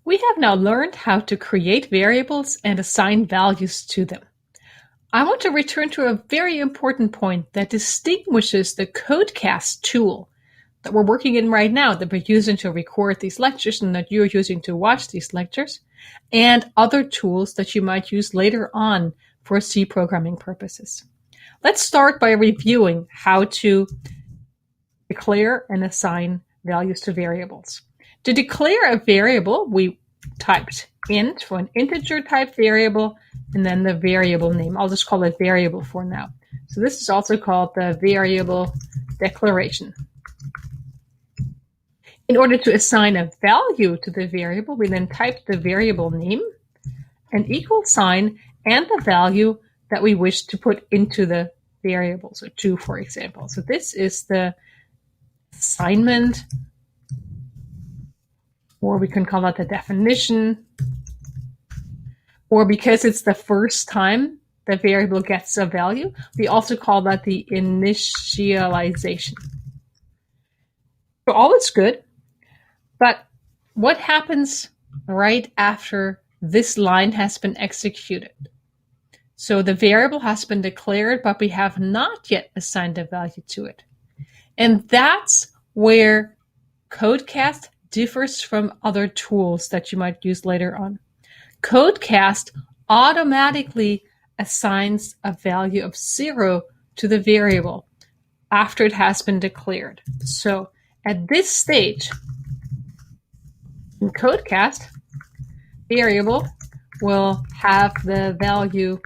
We have now learned how to create variables and assign values to them. I want to return to a very important point that distinguishes the Codecast tool that we're working in right now, that we're using to record these lectures and that you're using to watch these lectures, and other tools that you might use later on for C programming purposes. Let's start by reviewing how to declare and assign values to variables. To declare a variable, we typed int for an integer type variable, and then the variable name. I'll just call it variable for now. So this is also called the variable declaration. In order to assign a value to the variable, we then type the variable name, an equal sign, and the value that we wish to put into the variable, so 2, for example. So this is the assignment, or we can call that the definition, or because it's the first time the variable gets a value, we also call that the initialization. So all is good, but what happens right after this line has been executed? So the variable has been declared, but we have not yet assigned a value to it. And that's where Codecast differs from other tools that you might use later on. Codecast automatically assigns a value of 0 to the variable after it has been declared. So at this stage in Codecast, variable will have the value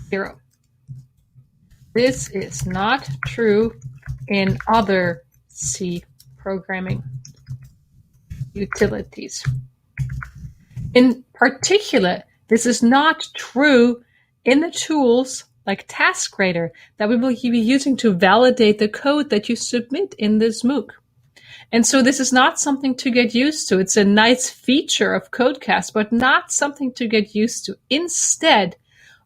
0. This is not true in other C programming utilities. In particular, this is not true in the tools like TaskRater that we will be using to validate the code that you submit in this MOOC. And so this is not something to get used to. It's a nice feature of Codecast, but not something to get used to. Instead,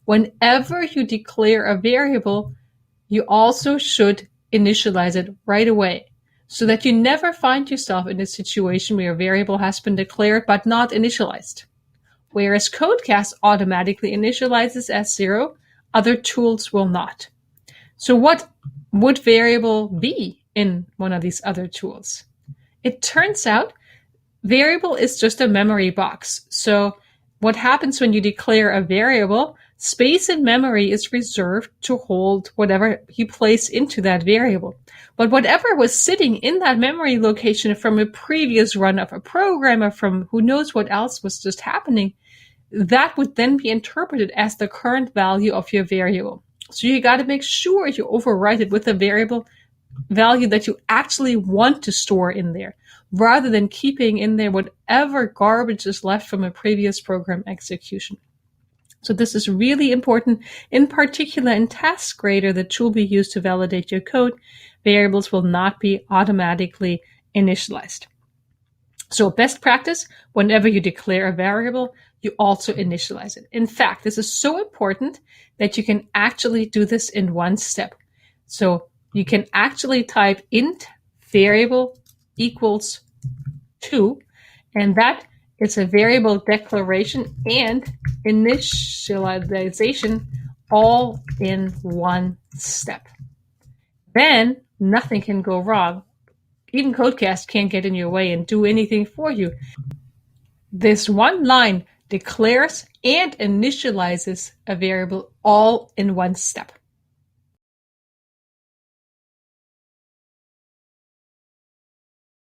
whenever you declare a variable, you also should initialize it right away so that you never find yourself in a situation where a variable has been declared but not initialized. Whereas Codecast automatically initializes as 0, other tools will not. So what would variable be in one of these other tools? It turns out variable is just a memory box. So what happens when you declare a variable, space in memory is reserved to hold whatever you place into that variable. But whatever was sitting in that memory location from a previous run of a program or from who knows what else was just happening, that would then be interpreted as the current value of your variable. So you got to make sure you overwrite it with a variable value that you actually want to store in there, rather than keeping in there whatever garbage is left from a previous program execution. So this is really important. In particular, in TaskRater, the tool we use to validate your code, variables will not be automatically initialized. So best practice, whenever you declare a variable, you also initialize it. In fact, this is so important that you can actually do this in one step. So you can actually type int variable equals 2, and that is a variable declaration and initialization all in one step. Then nothing can go wrong. Even Codecast can't get in your way and do anything for you. This one line declares and initializes a variable all in one step.